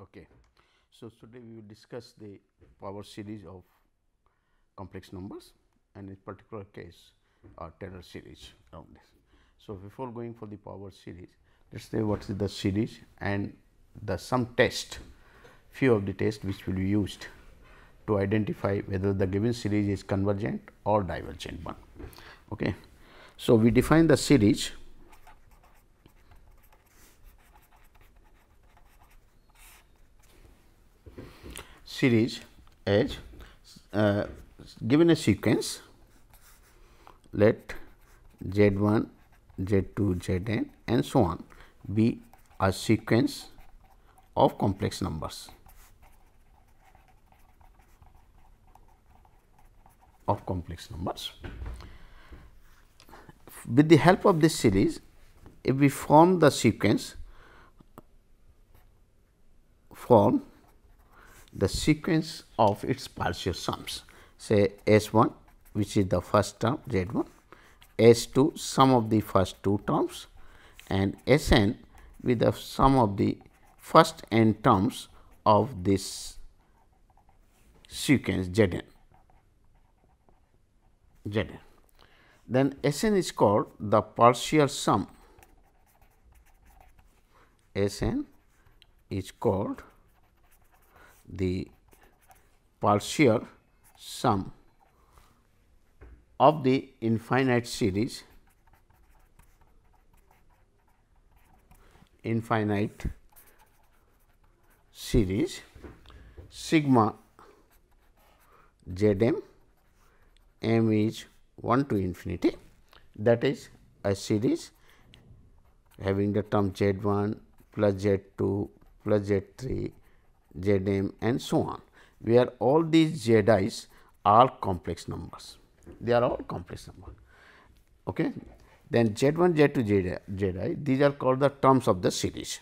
Okay. So, today we will discuss the power series of complex numbers and in particular case Taylor series around this. So, before going for the power series, let us say what is the series and some test, few of the tests which will be used to identify whether the given series is convergent or divergent one. Okay. So, we define the series as given a sequence, let Z 1, Z 2, Z n and so on be a sequence of complex numbers With the help of this series, if we form the sequence of its partial sums, say S 1 which is the first term Z 1, S 2 sum of the first two terms and S n with the sum of the first n terms of this sequence Z n. Then S n is called the partial sum. S n is called the partial sum of the infinite series sigma Z m is 1 to infinity, that is a series having the term Z 1 plus Z 2 plus Z 3 Z m and so on, where all these Z i's are complex numbers. They are all complex numbers. Okay. Then Z 1, Z 2, Z I, these are called the terms of the series,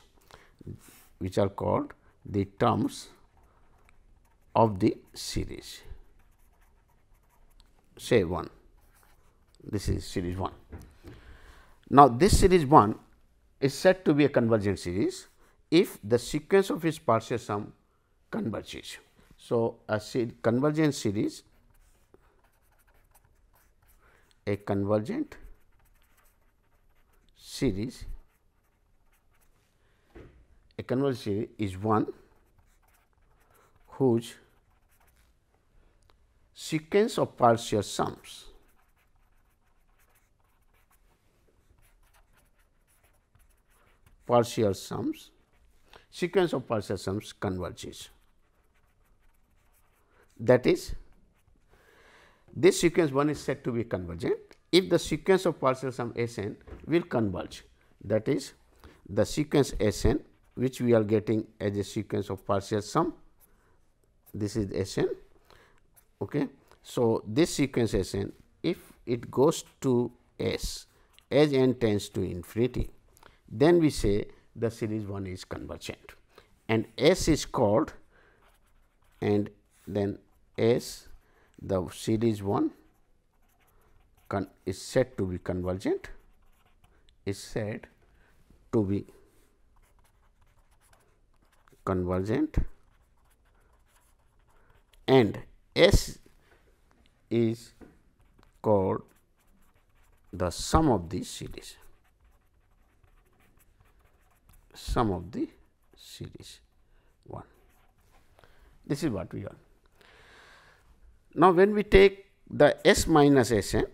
which are called the terms of the series. Say 1, this is series 1. Now, this series 1 is said to be a convergent series if the sequence of its partial sum converges. So, a convergent series is one whose sequence of partial sums converges. That is, this sequence 1 is said to be convergent if the sequence of partial sum S n will converge. That is, the sequence S n which we are getting as a sequence of partial sum, this is S n. Okay. So, this sequence S n, if it goes to S as n tends to infinity, then we say the series 1 is convergent, and S is called, and then S, the series 1 is said to be convergent, and S is called the sum of the series. Sum of the series 1. This is what we are. Now, when we take the S minus S n,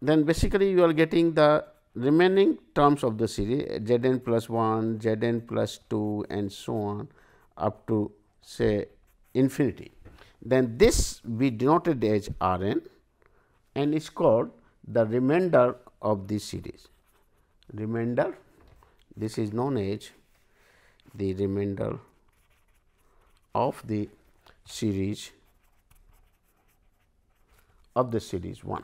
then basically you are getting the remaining terms of the series Z n plus 1, Z n plus 2 and so on up to say infinity. Then this we denoted as R n and is called the remainder of the series. This is known as the remainder of the series 1.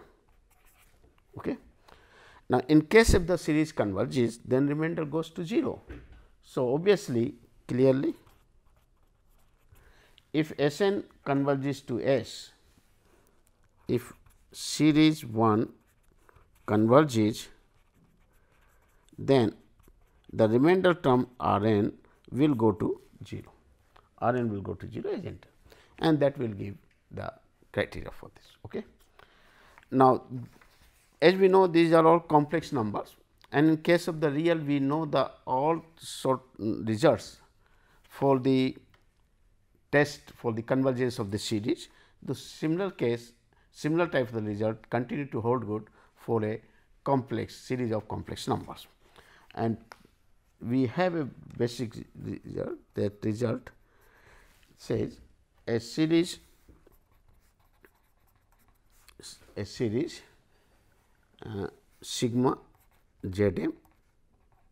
Okay. Now, in case if the series converges, then remainder goes to 0. So, obviously, clearly, if S n converges to S, if series 1 converges, then the remainder term R n will go to 0. R n will go to 0 as enter, and that will give the criteria for this. Okay. Now, as we know, these are all complex numbers, and in case of the real, we know the all sort results for the test for the convergence of the series. The similar case, similar type of the result continue to hold good for a complex series of complex numbers. And we have a basic result. That result says a series sigma z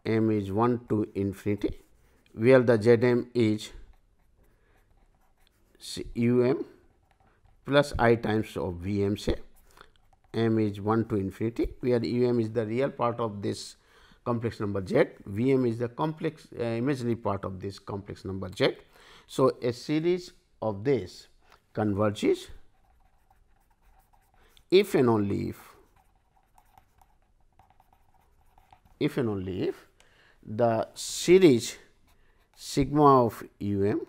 m is 1 to infinity, where the z m is u m plus I times of v m, say m is 1 to infinity, where u m is the real part of this complex number z, v m is the complex imaginary part of this complex number z. So, a series of this converges if and only if and only if the series sigma of u m,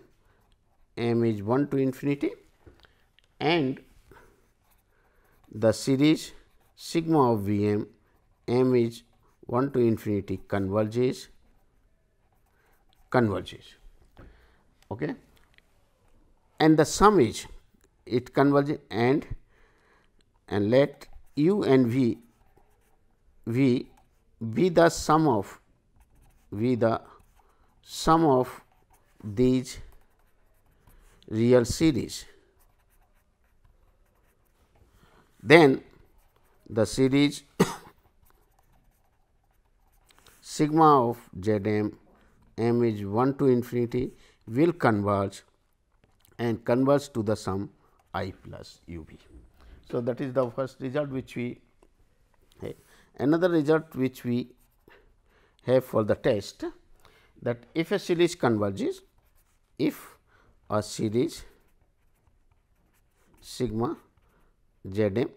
m is 1 to infinity, and the series sigma of v m, m is 1 to infinity converges. Okay. And the sum is it converges, and let u and v be the sum of these real series. Then the series sigma of z m is 1 to infinity will converge and converge to the sum I plus u b. So, that is the first result which we have. Another result which we have for the test, that if a series converges, if a series sigma z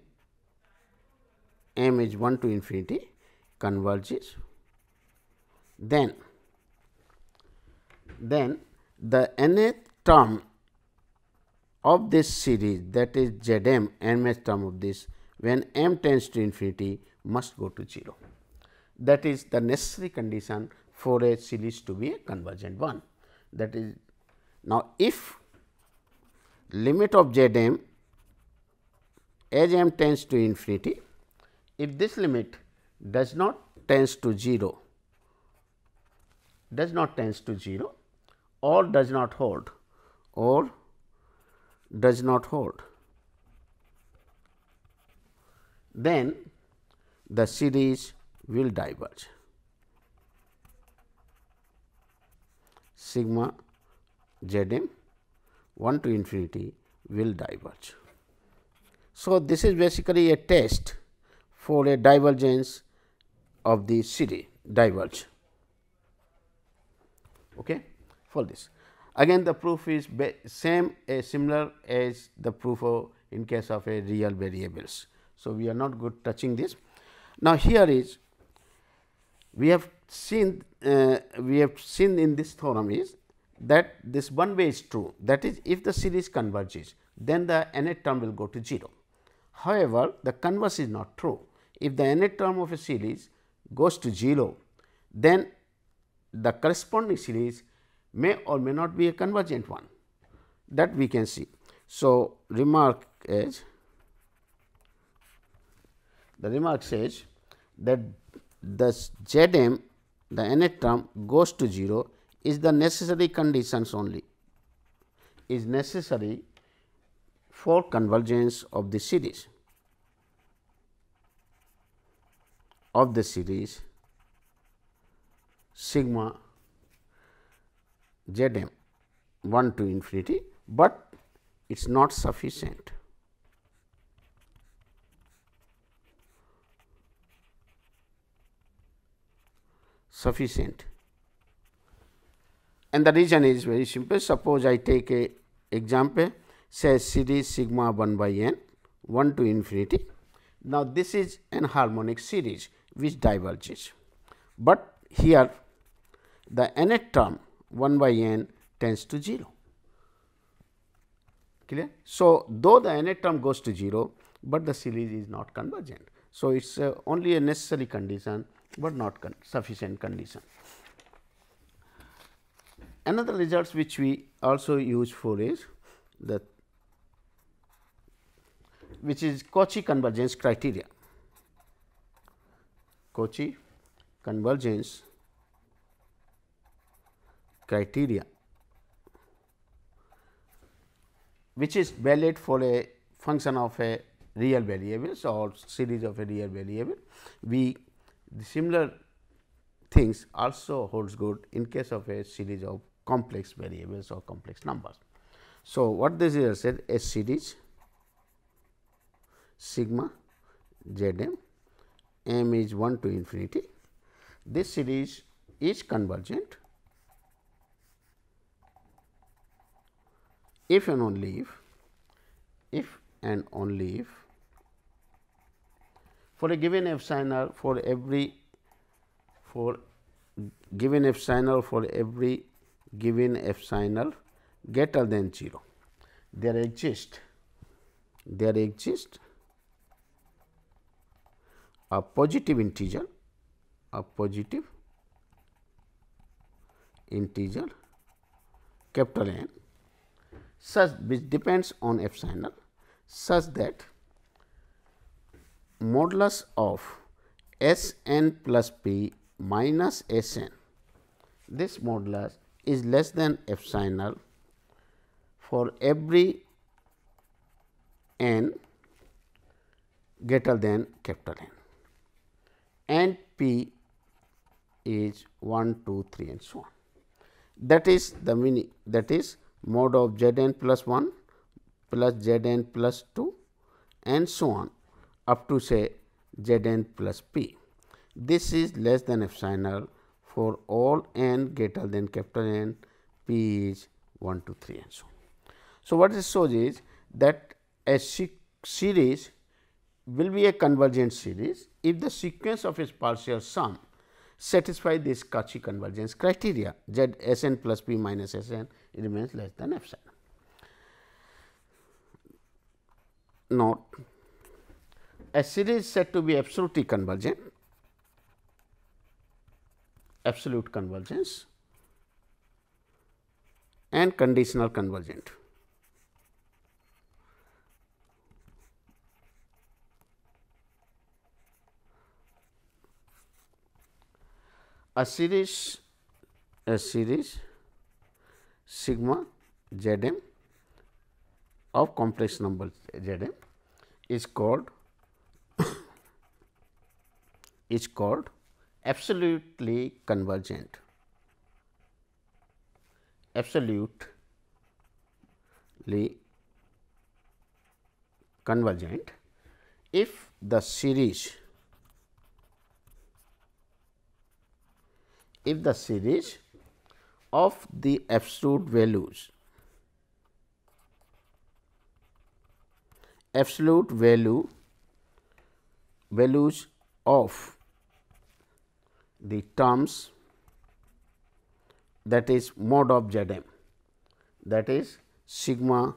m is 1 to infinity converges, then the nth term of this series, that is z m, nth term of this, when m tends to infinity must go to 0. That is the necessary condition for a series to be a convergent one. That is, now, if limit of z m as m tends to infinity, if this limit does not tends to 0, or does not hold, then the series will diverge. Sigma z m 1 to infinity will diverge. So, this is basically a test for a divergence of the series diverge. Okay, for this. Again, the proof is similar as the proof of in case of a real variables. So, we are not good touching this. Now, here is we have seen in this theorem is that this one way is true, that is, if the series converges, then the nth term will go to 0. However, the converse is not true. If the nth term of a series goes to 0, then the corresponding series may or may not be a convergent one, that we can see. So, the remark says that the z m, the nth term goes to 0 is the necessary conditions only, is necessary for convergence of the series sigma z m 1 to infinity, but it is not sufficient. And the reason is very simple. Suppose I take a example, say series sigma 1 by n 1 to infinity. Now, this is an harmonic series which diverges, but here the nth term 1 by n tends to 0. clear. So, though the nth term goes to 0, but the series is not convergent. So, it is only a necessary condition, but not sufficient condition. Another results which we also use for is the which is Cauchy convergence criteria. Cauchy convergence criteria, which is valid for a function of a real variables or series of a real variable. The similar things also holds good in case of a series of complex variables or complex numbers. So, what this is said, a series sigma z m is 1 to infinity. This series is convergent if and only if for a given epsilon r for every given epsilon r for every given epsilon r greater than 0, there exists a positive integer capital N such which depends on epsilon such that modulus of S n plus p minus S n, this modulus is less than epsilon for every n greater than capital N, and p is 1, 2, 3 and so on. That is the meaning, that is mod of z n plus 1 plus z n plus 2 and so on up to say z n plus p. This is less than epsilon for all n greater than capital N, p is 1, 2, 3 and so on. So, what it shows is that a series will be a convergent series if the sequence of its partial sum satisfy this Cauchy convergence criteria, z S n plus p minus S n remains less than epsilon. Note, a series said to be absolutely convergent, absolute convergence and conditional convergent. A series sigma z m of complex number z m is called absolutely convergent, if the series of the absolute values of the terms, that is mod of z m, that is sigma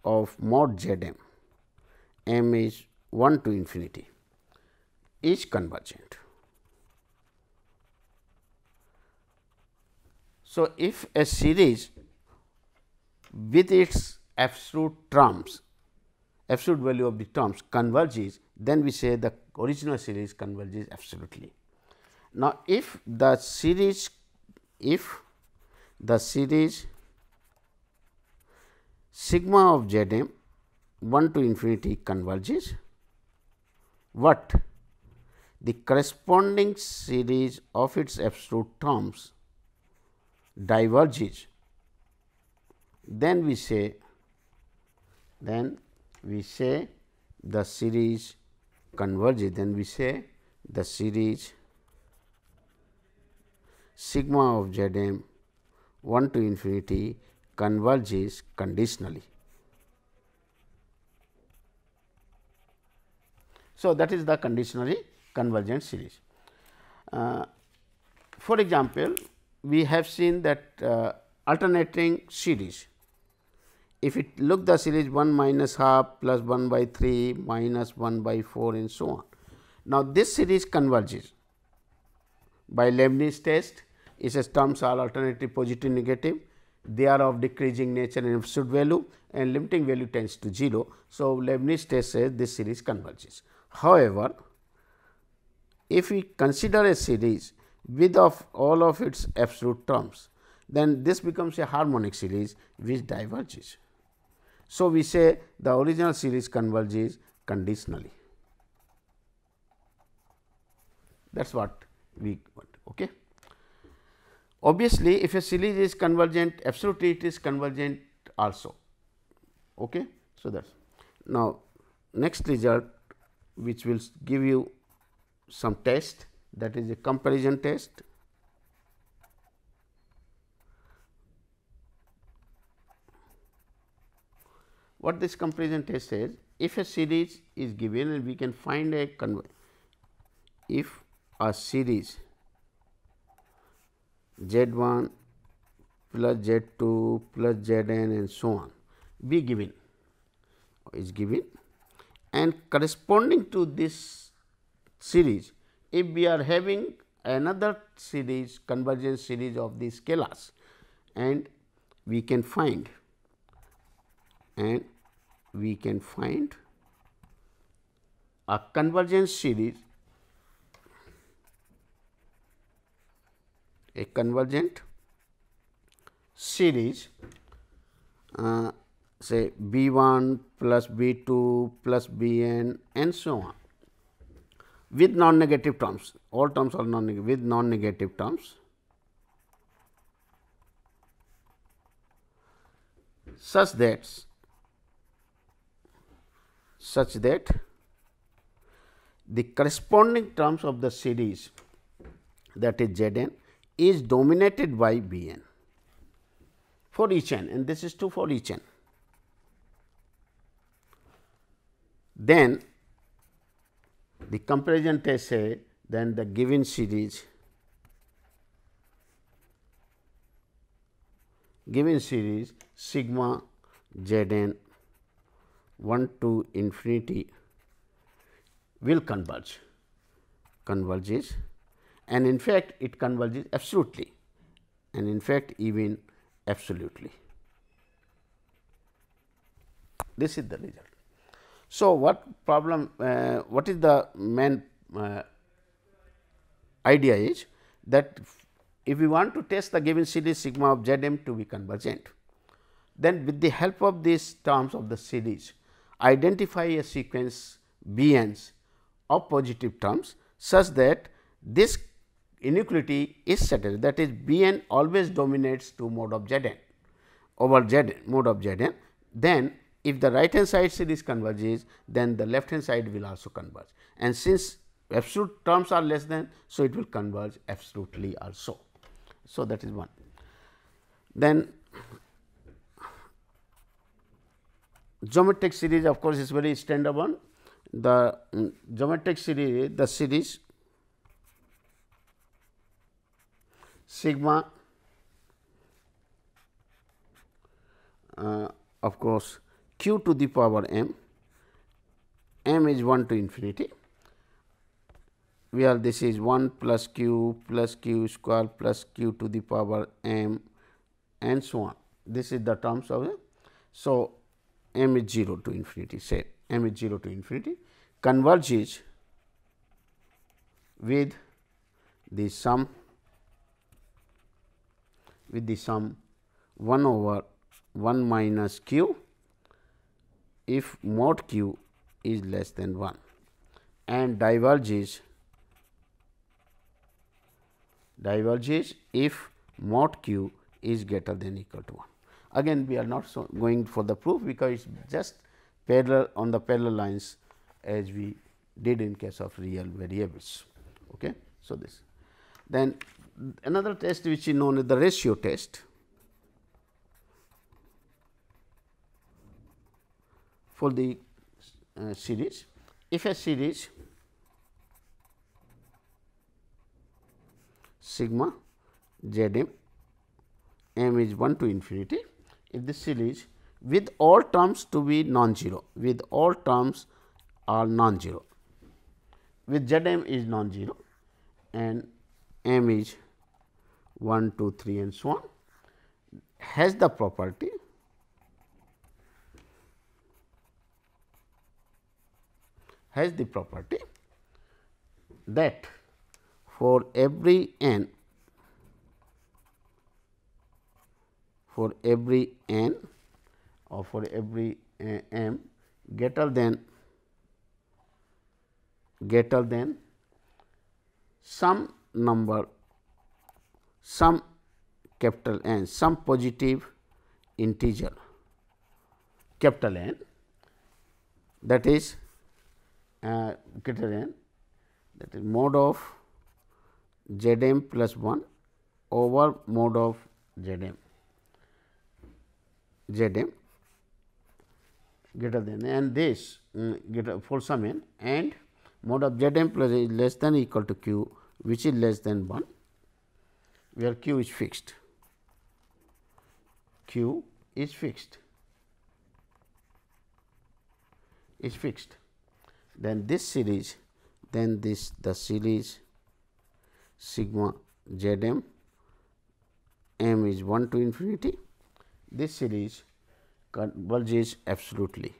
of mod z m, m is 1 to infinity, is convergent. So, if a series with its absolute terms, absolute value of the terms converges, then we say the original series converges absolutely. Now, if the series sigma of z m 1 to infinity converges, what the corresponding series of its absolute terms diverges, then we say the series converges, then we say the series sigma of z m 1 to infinity converges conditionally. So, that is the conditionally convergent series. For example, we have seen that alternating series if it look the series 1 minus half plus 1 by 3 minus 1 by 4 and so on. Now, this series converges by Leibniz test. It says terms are alternative positive negative, they are of decreasing nature in absolute value and limiting value tends to 0. So, Leibniz test says this series converges. However, if we consider a series with of all of its absolute terms, then this becomes a harmonic series which diverges. So, we say the original series converges conditionally. That is what we want. Okay. Obviously, if a series is convergent, absolutely it is convergent also. Okay. So, that is now next result which will give you some test, that is a comparison test. What this comparison test says, if a series is given and we can find a if a series Z1 plus Z2 plus Zn and so on be given is given, and corresponding to this series, if we are having another series convergence series of these scalars, and we can find a convergence series, a convergent series say B 1 plus B 2 plus B n and so on with non-negative terms, all terms are non-negative, with non-negative terms, such that the corresponding terms of the series, that is Z n, is dominated by B n for each n, and this is true for each n. Then the comparison test say then the given series sigma Z n 1 to infinity will converges, and in fact, it converges absolutely, and in fact, even absolutely. This is the result. So, what is the main idea is that if we want to test the given series sigma of Z m to be convergent, then with the help of these terms of the series, identify a sequence B n's of positive terms such that this inequality is settled, that is B n always dominates to mode of Z n over Z n, mode of Z n. Then if the right hand side series converges, then the left hand side will also converge, and since absolute terms are less than, so it will converge absolutely also. So, that is one. Then geometric series, of course, is very standard one. The geometric series, the series sigma of course, q to the power m, m is 1 to infinity, where this is 1 plus q square plus q to the power m and so on. This is the terms of it. So, m is 0 to infinity, say m is 0 to infinity, converges with the sum 1 over 1 minus q if mod q is less than 1, and diverges if mod q is greater than equal to 1. Again, we are not going for the proof, because it is just parallel on the parallel lines as we did in case of real variables. Okay. So, this then another test which is known as the ratio test. For the series, if a series sigma Z m, m is 1 to infinity, if this series with all terms to be non-zero, with all terms are non-zero, with Z m is non-zero and m is 1, 2, 3 and so on, has the property that for every n or for every m greater than some number, some capital N, some positive integer capital N, that is greater than, that is mod of Z m plus 1 over mod of Z m greater than, and this greater for some n, and mod of Z m plus is less than or equal to q, which is less than 1, where q is fixed. Q is fixed. Then this series, the series sigma Z m is 1 to infinity. This series converges absolutely.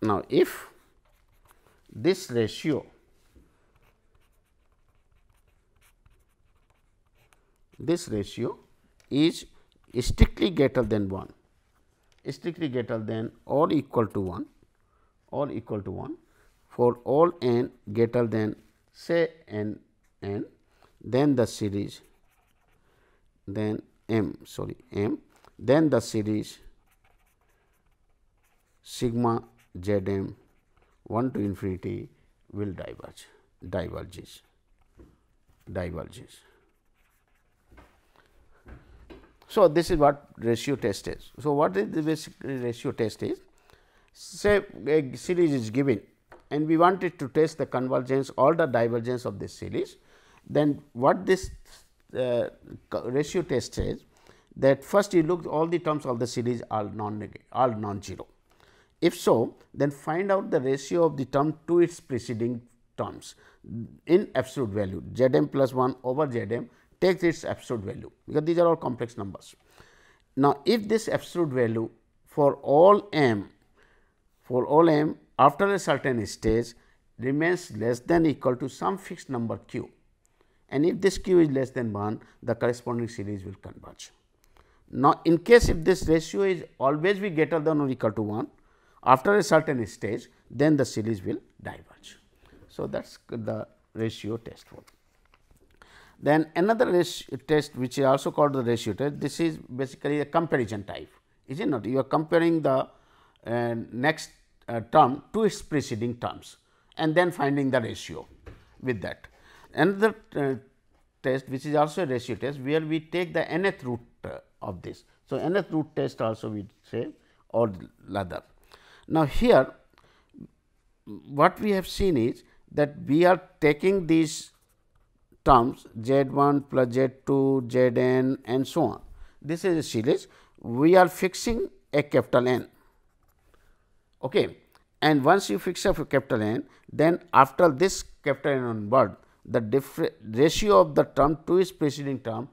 Now, if this ratio is strictly greater than 1, strictly greater than or equal to 1 for all n greater than say n, then the series then m then the series sigma Z m 1 to infinity will diverges. So, this is what ratio test is. So, what is the basic ratio test is? Say a series is given and we wanted to test the convergence or the divergence of this series, then what this ratio test says, that first you look all the terms of the series are non-zero. If so, then find out the ratio of the term to its preceding terms in absolute value. Z m plus 1 over Z m takes its absolute value, because these are all complex numbers. Now, if this absolute value for all m after a certain stage remains less than or equal to some fixed number q, and if this q is less than 1, the corresponding series will converge. Now, in case if this ratio is always be greater than or equal to 1 after a certain stage, then the series will diverge. So, that is the ratio test for. Then another ratio test, which is also called the ratio test, this is basically a comparison type, is it not? You are comparing the next term to its preceding terms and then finding the ratio with that. Another test, which is also a ratio test, where we take the nth root of this. So, nth root test also we say, or ladder. Now, here what we have seen is that we are taking these terms Z 1 plus Z 2, Z n and so on. This is a series. We are fixing a capital N. Okay. And once you fix a capital N, then after this capital N onward, the ratio of the term to its preceding term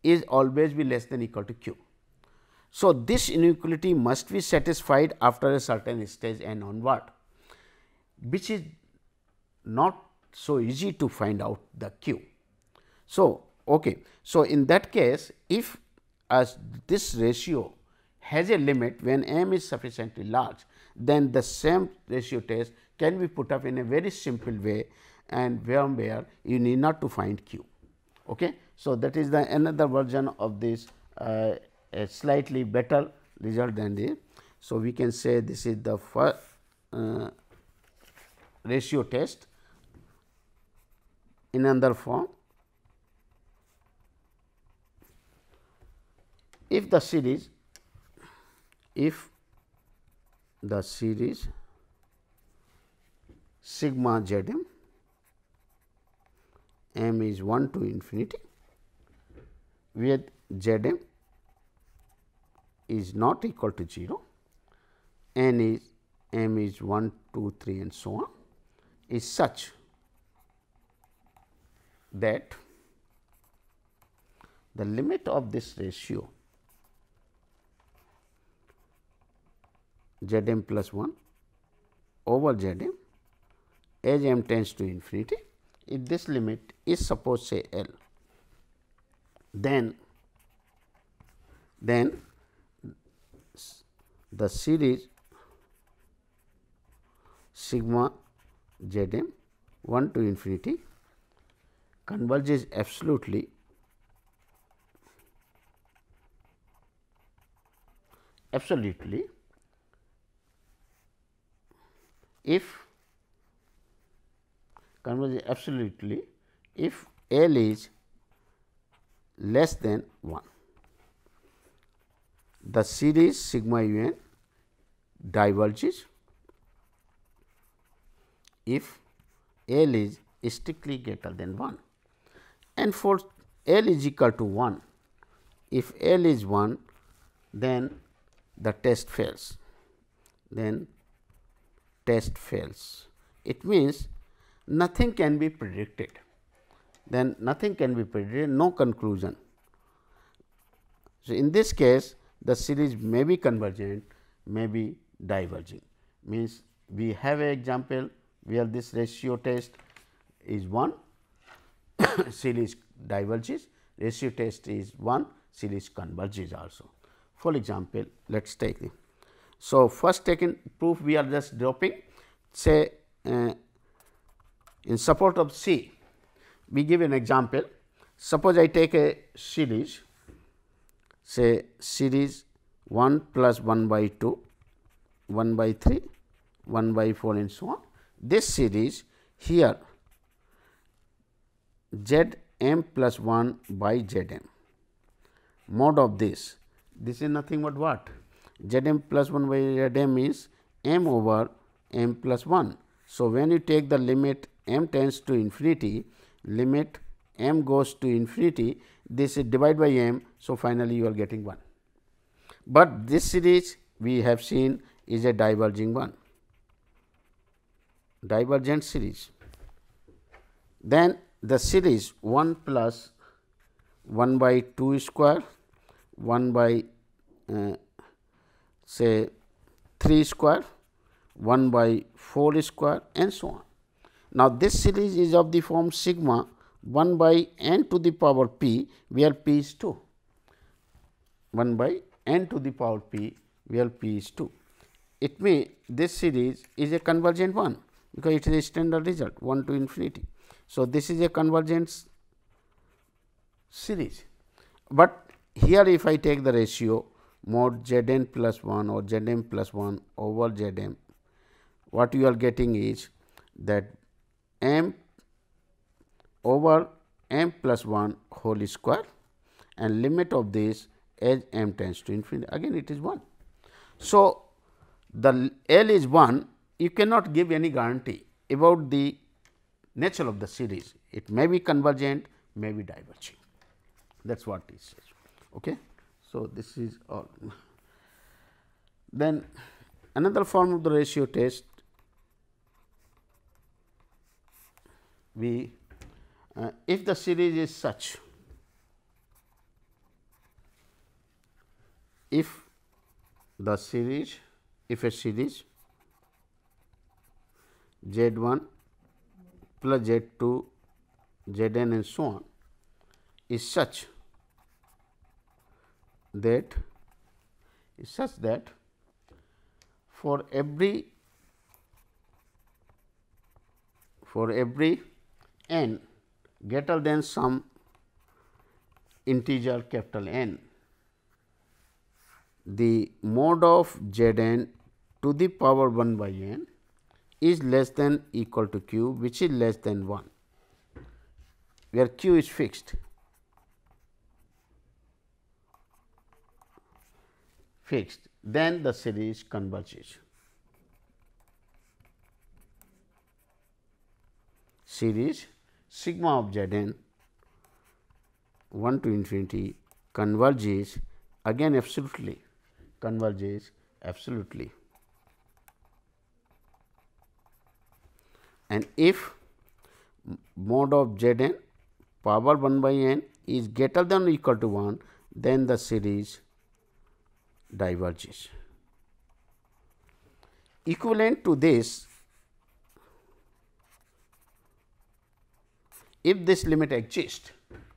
is always be less than or equal to q. So, this inequality must be satisfied after a certain stage n onward, which is not so easy to find out the q. So, okay. So, in that case, if as this ratio has a limit when m is sufficiently large, then the same ratio test can be put up in a very simple way, and where you need not to find q. Okay. So, that is the another version of this a slightly better result than this. So, we can say this is the first ratio test in another form. If the series sigma Z m m is 1 to infinity, where Z m is not equal to 0, n is m is 1, 2, 3 and so on, is such that the limit of this ratio Z m plus 1 over Z m as m tends to infinity, if this limit is suppose say L, then the series sigma Z m 1 to infinity converges absolutely if L is less than 1. The series sigma u n diverges if L is strictly greater than 1, and for L is equal to 1, if L is 1, then the test fails, It means nothing can be predicted, no conclusion. So, in this case the series may be convergent, may be diverging, means we have an example where this ratio test is 1, series diverges, ratio test is 1, series converges also. For example, let us take it. So, first taken proof we are just dropping, say in support of C, we give an example. Suppose I take a series, say series 1 plus 1 by 2, 1 by 3, 1 by 4 and so on. This series here Z m plus 1 by Z m, mod of this is nothing but what? Z m plus 1 by Z m is m over m plus 1. So, when you take the limit m tends to infinity, limit m goes to infinity, this is divided by m. So, finally, you are getting 1, but this series we have seen is a diverging one, divergent series. Then the series 1 plus 1 by 2 square, 1 by say 3 square, 1 by 4 square and so on. Now, this series is of the form sigma 1 by n to the power p, where p is 2, 1 by n to the power p, where p is 2. It may this series is a convergent one, because it is a standard result 1 to infinity. So, this is a convergence series, but here if I take the ratio mod Z n plus 1 or Z m plus 1 over Z m, what you are getting is that m over m plus 1 whole square, and limit of this as m tends to infinity, again it is 1. So, the L is 1, you cannot give any guarantee about the nature of the series, it may be convergent, may be diverging, that is what it says. Okay. So, this is all. Then another form of the ratio test, we if the series is such, if a series Z 1 plus Z 2 Z n and so on is such that for every n greater than some integer capital N, the mod of Z n to the power 1 by n is less than equal to q, which is less than 1, where q is fixed. Then the series converges. sigma of Zn 1 to infinity converges again absolutely, converges absolutely, and if mod of Zn power 1 by n is greater than or equal to 1, then the series diverges. Equivalent to this, if this limit exists,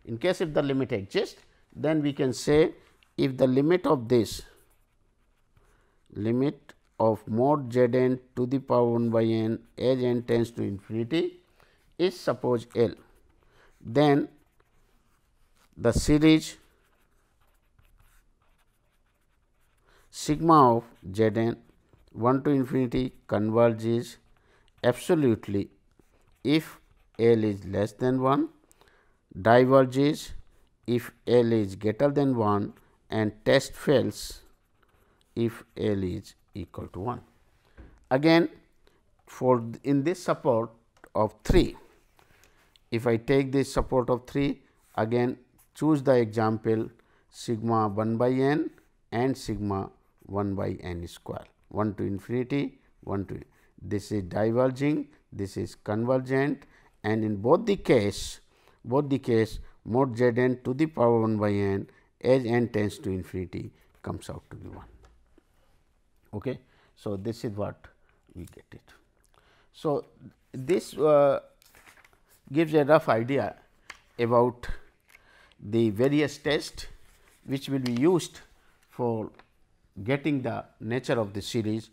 in case if the limit exists, then we can say if the limit of this, limit of mod Zn to the power 1 by n as n tends to infinity is suppose L, then the series sigma of Zn 1 to infinity converges absolutely if L is less than 1, diverges if L is greater than 1, and test fails if L is equal to 1. Again, for in this support of 3, if I take this support of 3, again choose the example sigma 1 by n and sigma 1 by n square, 1 to infinity, 1 to, this is diverging, this is convergent, and in both the case mod Zn to the power 1 by n as n tends to infinity comes out to be 1. Okay. So, this is what we get it. So, this gives a rough idea about the various tests which will be used for getting the nature of the series,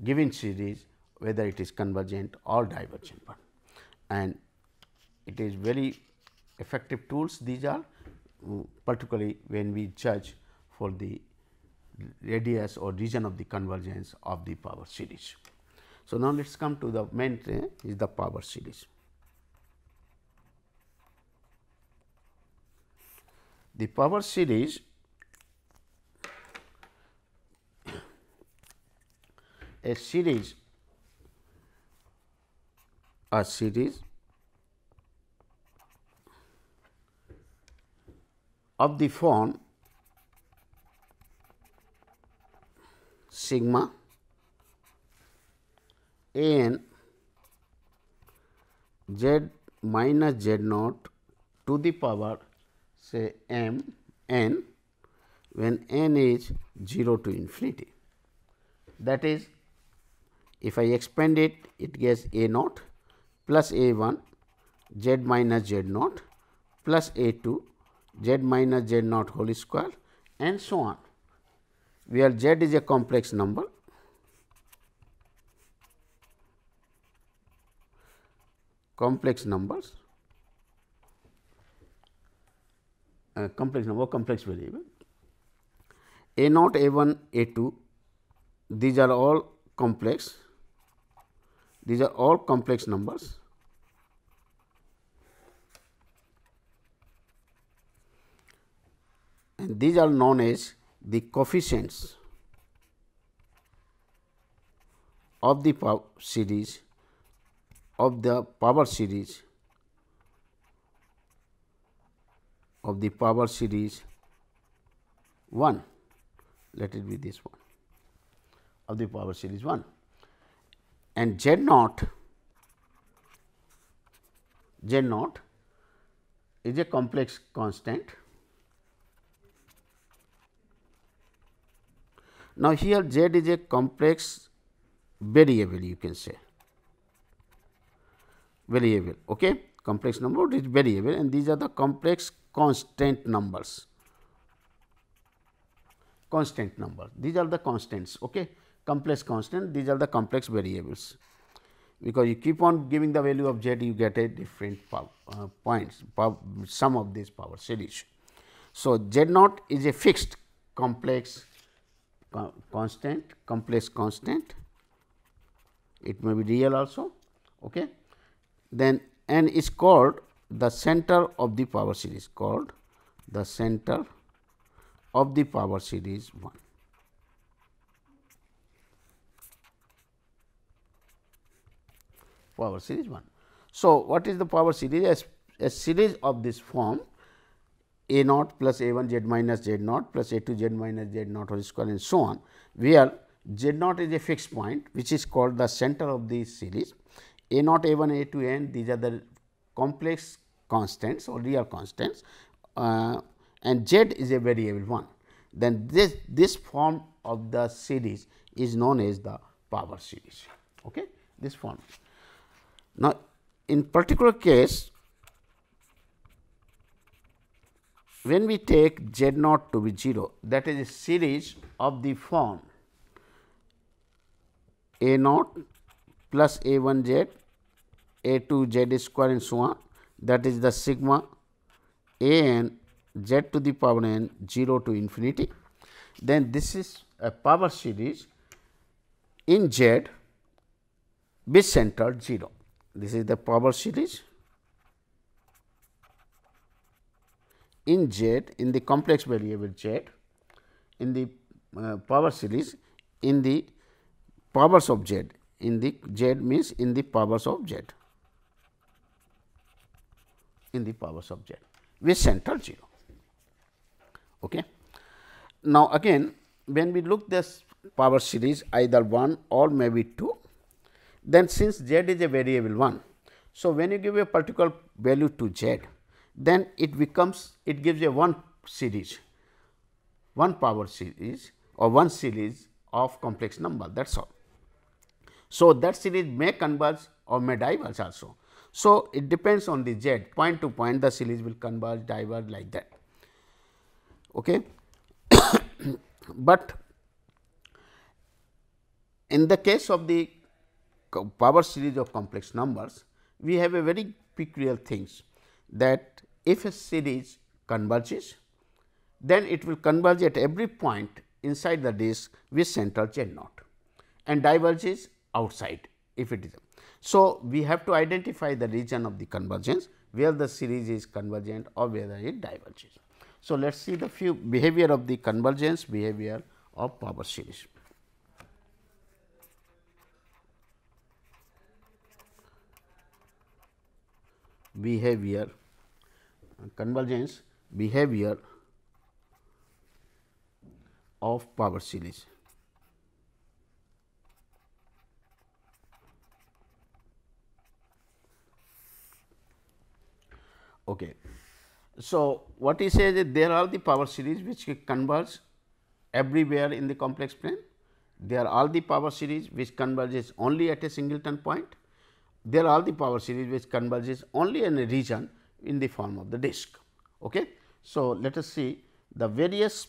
given series, whether it is convergent or divergent one. And it is very effective tools these are, particularly when we judge for the radius or region of the convergence of the power series. So, now let us come to the main is the power series. The power series a series of the form sigma n z minus z naught to the power say m n when n is 0 to infinity. That is, if I expand it, it gets a naught plus a 1 z minus z naught plus a 2 z minus z naught whole square and so on, where z is a complex number. Complex numbers, complex number, complex variable, a naught, a 1, a 2, these are all complex, these are all complex numbers. And these are known as the coefficients of the power series of the power series of the power series 1, let it be this one of the power series 1, and z naught is a complex constant. Now, here z is a complex variable, you can say variable, okay, complex number is variable, and these are the complex constant numbers, these are the constants, okay, complex constant, these are the complex variables, because you keep on giving the value of z, you get a different points, sum of this power series. So, z naught is a fixed complex constant, complex constant, it may be real also. Okay. Then n is called the center of the power series, called the center of the power series 1. Power series 1. So, what is the power series? As a series of this form a naught plus a 1 z minus z naught plus a 2 z minus z naught whole square and so on, where z naught is a fixed point which is called the center of the series. A naught, a 1, a 2, n, these are the complex constants or real constants, and z is a variable one. Then this form of the series is known as the power series. Okay? This form. Now, in particular case, when we take z naught to be 0, that is a series of the form a naught plus a 1 z, a 2 z square and so on, that is the sigma a n z to the power n 0 to infinity. Then this is a power series in z with center 0. This is the power series in z in the complex variable z, in the power series in the powers of z, in the z means in the powers of z, in the powers of z with center 0. Okay. Now, again when we look this power series either 1 or maybe 2, then since z is a variable 1. So, when you give a particular value to z, then it gives a one series, one power series or one series of complex number, that is all. So, that series may converge or may diverge also. So, it depends on the z, point to point the series will converge, diverge like that. Okay. But in the case of the power series of complex numbers, we have a very peculiar things, that if a series converges, then it will converge at every point inside the disk with center z naught and diverges outside if it is. So, we have to identify the region of the convergence where the series is convergent or whether it diverges. So, let us see the few behavior of the convergence, behavior of power series. Behavior, convergence, behavior of power series. Okay. So, what he says is there are the power series which converge everywhere in the complex plane. There are all the power series which converges only at a singleton point. There are all the power series which converges only in a region in the form of the disk. Okay. So, let us see the various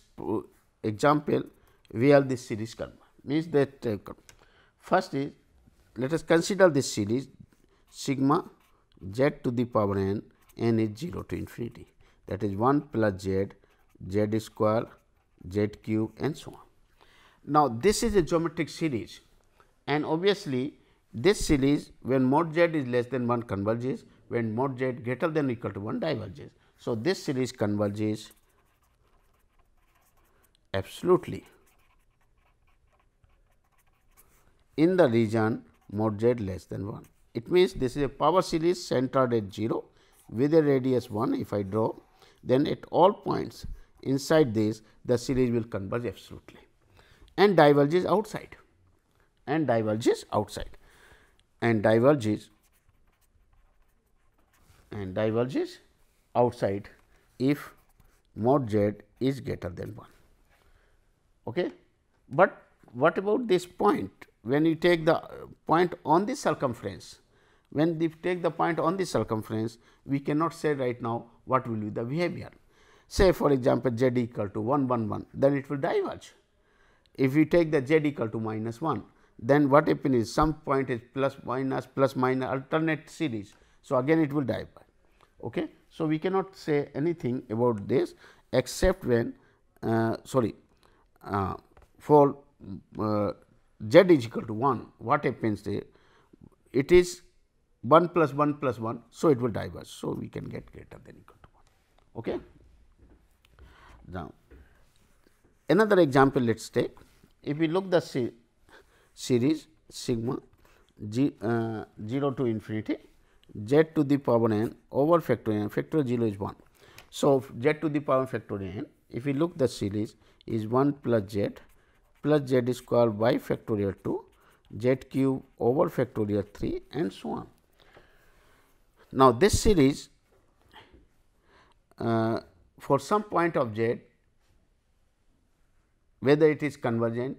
example where this series converge. Means that first is, let us consider this series sigma z to the power n, n is 0 to infinity, that is 1 plus z, z square, z cube and so on. Now, this is a geometric series, and obviously, this series when mod z is less than 1 converges, when mod z greater than or equal to 1 diverges. So, this series converges absolutely in the region mod z less than 1. It means, this is a power series centered at 0 with a radius 1. If I draw, then at all points inside this the series will converge absolutely and diverges outside, and diverges outside, and diverges outside if mod z is greater than 1. Okay. But what about this point? When you take the point on the circumference, when we take the point on the circumference, we cannot say right now what will be the behavior. Say for example, z equal to 1 1 1, then it will diverge. If we take the z equal to minus 1, then what happens is some point is plus minus alternate series. So, again it will diverge. Okay. So, we cannot say anything about this except when for z is equal to 1, what happens there? It is 1 plus 1 plus 1. So, it will diverge. So, we can get greater than equal to 1. Okay. Now, another example let us take. If we look the series sigma 0 to infinity z to the power n over factorial n, factorial 0 is 1. So, z to the power factorial n, if we look the series is 1 plus z square by factorial 2, z cube over factorial 3 and so on. Now, this series for some point of z, whether it is convergent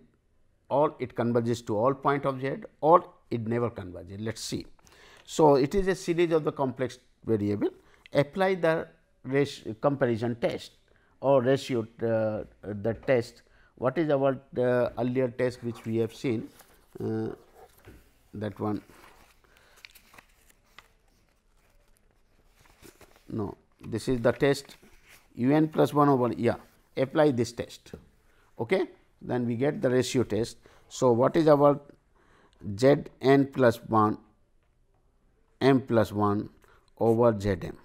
or it converges to all point of z or it never converges. Let us see. So, it is a series of the complex variable. Apply the comparison test or ratio the test. What is our earlier test which we have seen, that one, no, this is the test u n plus 1 over, yeah, apply this test. Okay. Then we get the ratio test. So, what is our z n plus 1 m plus 1 over z m.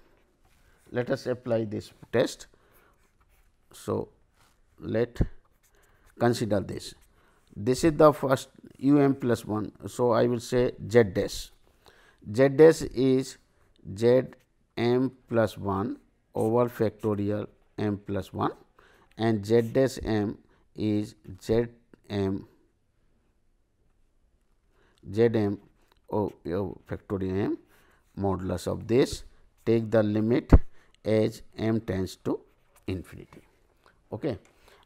Let us apply this test. So, let consider this. This is the first u m plus 1. So, I will say z dash. Z dash is z m plus 1 over factorial m plus 1 and z dash m is z m factorial m modulus of this, take the limit as m tends to infinity. Okay.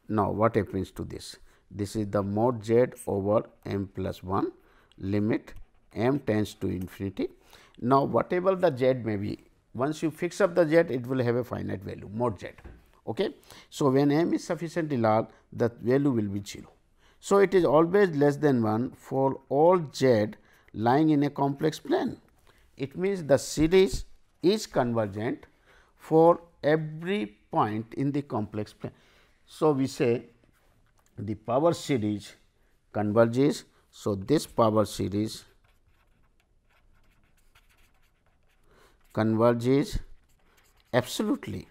Now, what happens to this? This is the mod z over m plus 1 limit m tends to infinity. Now, whatever the z may be, once you fix up the z, it will have a finite value mod z. Okay. So, when m is sufficiently large, the value will be 0. So, it is always less than 1 for all z lying in a complex plane. It means the series is convergent for every point in the complex plane. So, we say the power series converges. So, this power series converges absolutely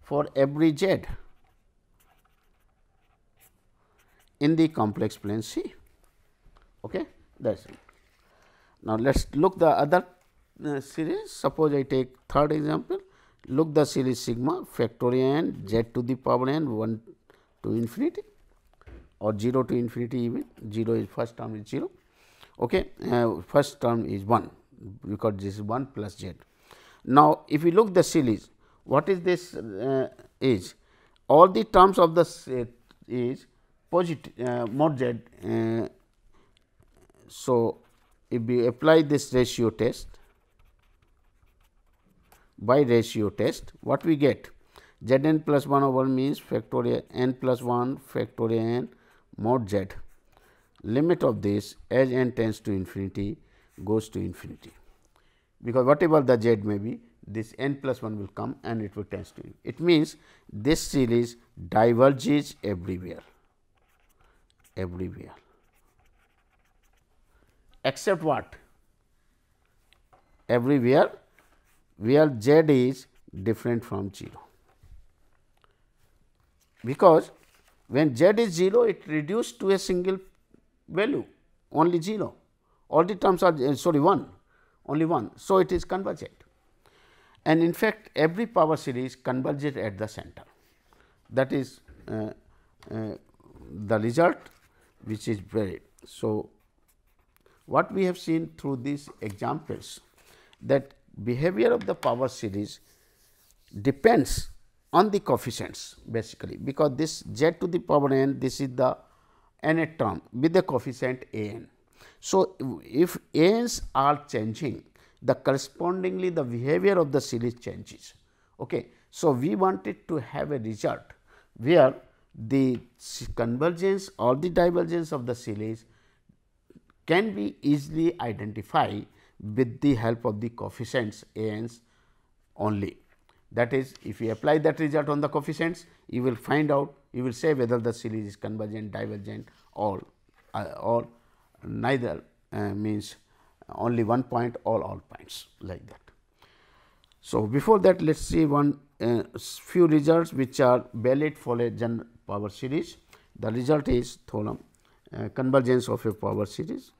for every z in the complex plane C. Okay, that is it. Now, let us look the other series. Suppose I take third example. Look the series sigma factorial n z to the power n 1 to infinity or 0 to infinity, even 0 is first term is 0. Okay. First term is 1 because this is 1 plus z. Now, if we look the series, what is this is all the terms of the set is positive mod z. So, if we apply this ratio test, by ratio test, what we get? Z n plus 1 over means factorial n plus 1 factorial n mod z. Limit of this as n tends to infinity goes to infinity, because whatever the z may be, this n plus 1 will come and it will tends to infinity. It means this series diverges everywhere, except what? Everywhere where z is different from 0, because when z is 0, it reduced to a single value, only 0, all the terms are 1, only 1. So, it is convergent, and in fact, every power series converges at the center. That is the result which is varied. So, what we have seen through these examples, that behavior of the power series depends on the coefficients basically, because this z to the power n, this is the nth term with the coefficient a n. So, if a n's are changing, the correspondingly the behavior of the series changes. Okay. So, we wanted to have a result where the convergence or the divergence of the series can be easily identified with the help of the coefficients a n's only. That is, if you apply that result on the coefficients, you will find out, you will say whether the series is convergent, divergent or neither, means only one point or all points, like that. So, before that, let us see one few results which are valid for a general power series. The result is Tholen convergence of a power series,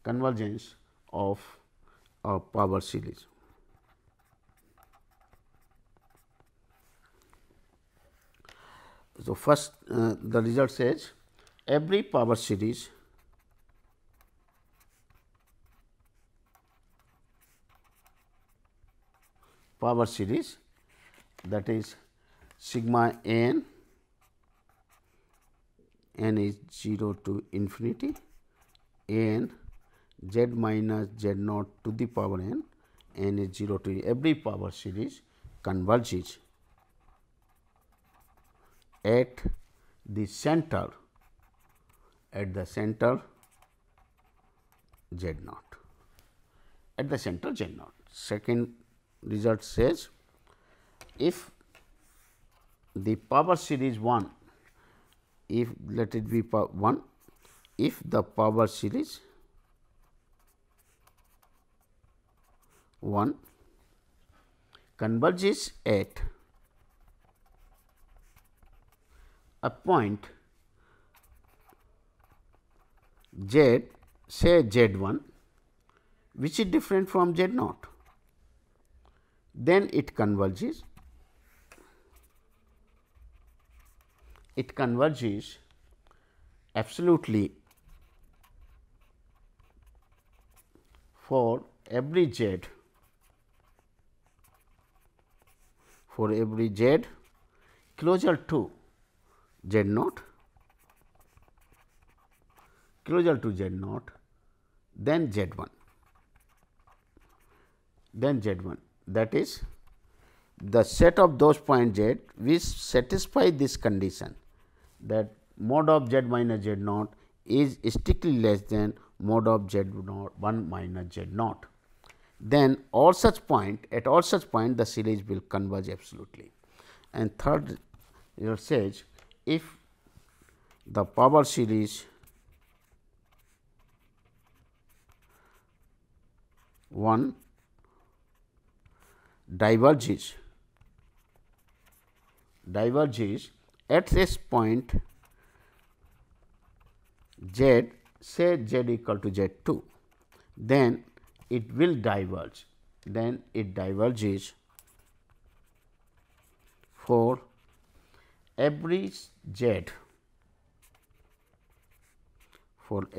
convergence of a power series. So, first the result says every power series that is sigma n is 0 to infinity n z minus z naught to the power n is 0 to every power series converges at the center z naught, at the center z naught. Second result says if the power series 1, if let it be 1, if the power series 1 converges at a point z, say z1, which is different from z naught, then it converges absolutely for every z closer to z naught, then z1, that is the set of those points z which satisfy this condition, that mod of z minus z naught is strictly less than mod of z naught 1 minus z naught. Then at all such point the series will converge absolutely. And third result says if the power series 1 diverges at this point z, say z equal to z2, then it will diverge, then it diverges for every z further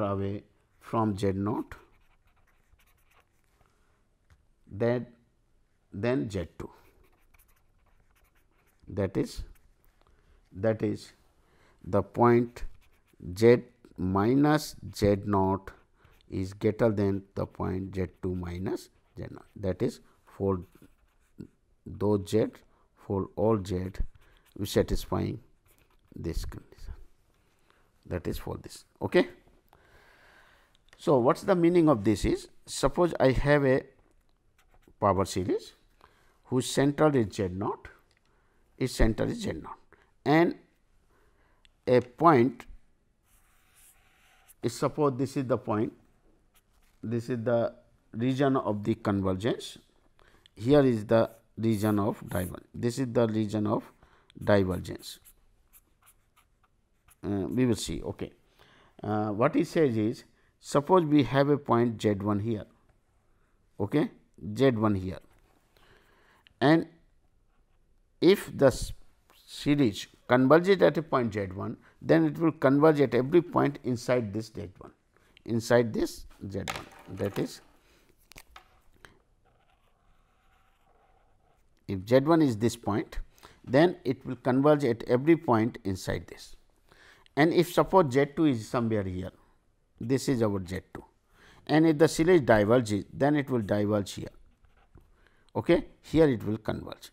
away from z naught then z2, that is the point z minus z naught is greater than the point z2 minus z naught, that is for those z, for all z satisfying this condition, that is for this. Okay. So, what is the meaning of this is, suppose I have a power series whose center is z naught, and a point is, suppose this is the point, this is the region of the convergence, here is the region of divergence, this is the region of divergence. We will see. Okay. What he says is, suppose we have a point z1 here, okay, z1 here, and if the series converges at a point z1, then it will converge at every point inside this z1, that is if z1 is this point, then it will converge at every point inside this. And if suppose z2 is somewhere here, this is our z2, and if the series diverges, then it will diverge here, okay, here it will converge,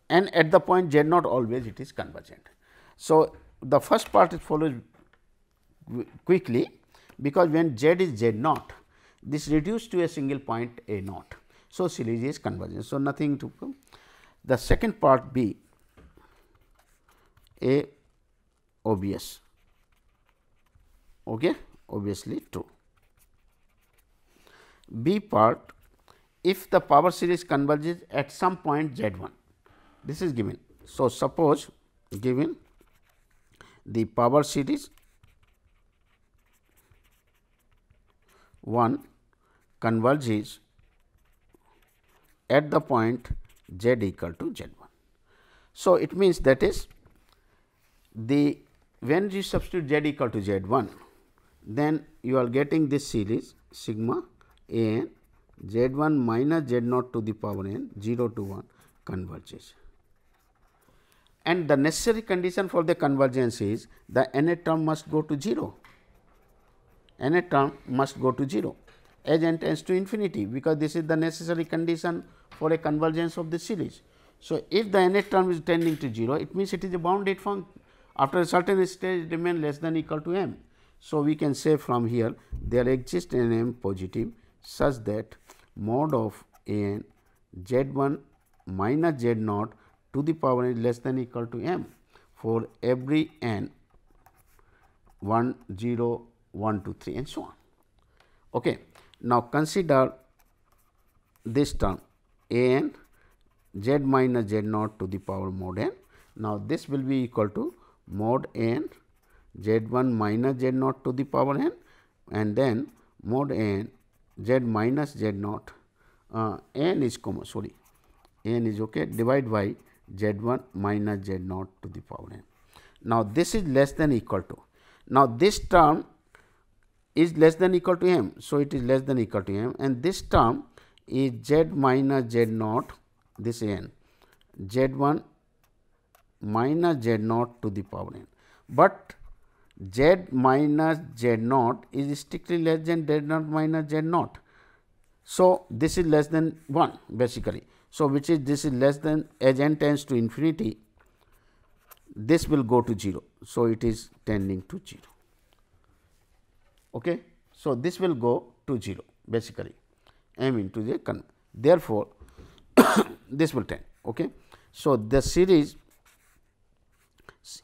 and at the point z naught always it is convergent. So, the first part is follows quickly, because when z is z naught, this reduced to a single point a naught. So, series is convergent. So, nothing to come. The second part B, A obvious, okay, obviously true. B part, if the power series converges at some point Z1, this is given. So, suppose given the power series 1 converges at the point Z equal to Z1. So, it means that is the when you substitute Z equal to Z1, then you are getting this series sigma a n Z1 minus Z0 to the power n 0 to 1 converges. And the necessary condition for the convergence is the nth term must go to 0. Nth term must go to 0 as n tends to infinity, because this is the necessary condition for a convergence of the series. So, if the nth term is tending to 0, it means it is a bounded function. After a certain stage, remain less than equal to m. So, we can say from here there exists an m positive such that mod of a n Z1 minus Z0 to the power n is less than equal to m for every n 1, 0, 1, 2, 3 and so on. Okay. Now, consider this term a n Z minus Z0 to the power mod n. Now, this will be equal to mod n Z1 minus Z0 to the power n, and then mod n Z minus Z0 n is common, sorry, n is okay, divide by Z1 minus Z0 to the power n. Now, this is less than equal to, now this term is less than equal to m. So, it is less than equal to m, and this term is Z minus Z0, this n Z1 minus Z0 to the power n, but Z minus Z0 is strictly less than Z0 minus Z0. So, this is less than 1 basically. So, which is this is less than, as n tends to infinity, this will go to 0. So, it is tending to 0. Okay. So, this will go to 0 basically m into the therefore, this will tend. Okay. So, the series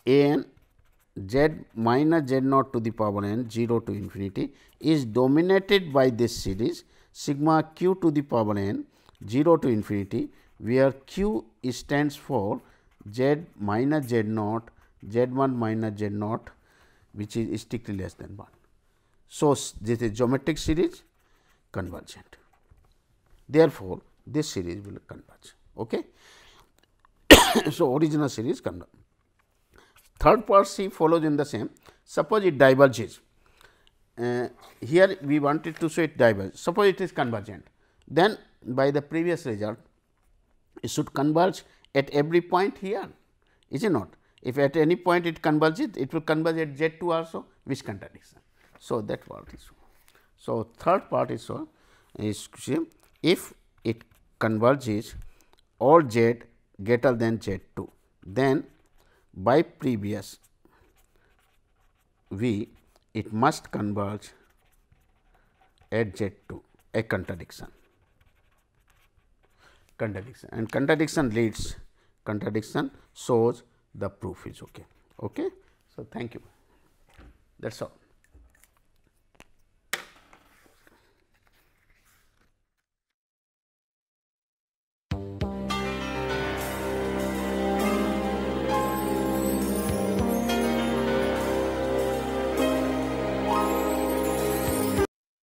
a n Z minus Z0 to the power n 0 to infinity is dominated by this series sigma q to the power n 0 to infinity, where q stands for Z minus Z0, Z1 minus Z0, which is strictly less than 1. So, this is geometric series convergent. Therefore, this series will converge. Okay. So, original series converge. Third part C follows in the same. Suppose it diverges. Here we wanted to show it diverge. Suppose it is convergent. Then by the previous result, it should converge at every point here, is it not? If at any point it converges, it will converge at Z2 also, which contradiction. So, that part is so. So, third part is so is if it converges all Z greater than Z2, then by previous V it must converge at Z2, a contradiction and contradiction shows the proof is okay. Okay. So, thank you, that is all.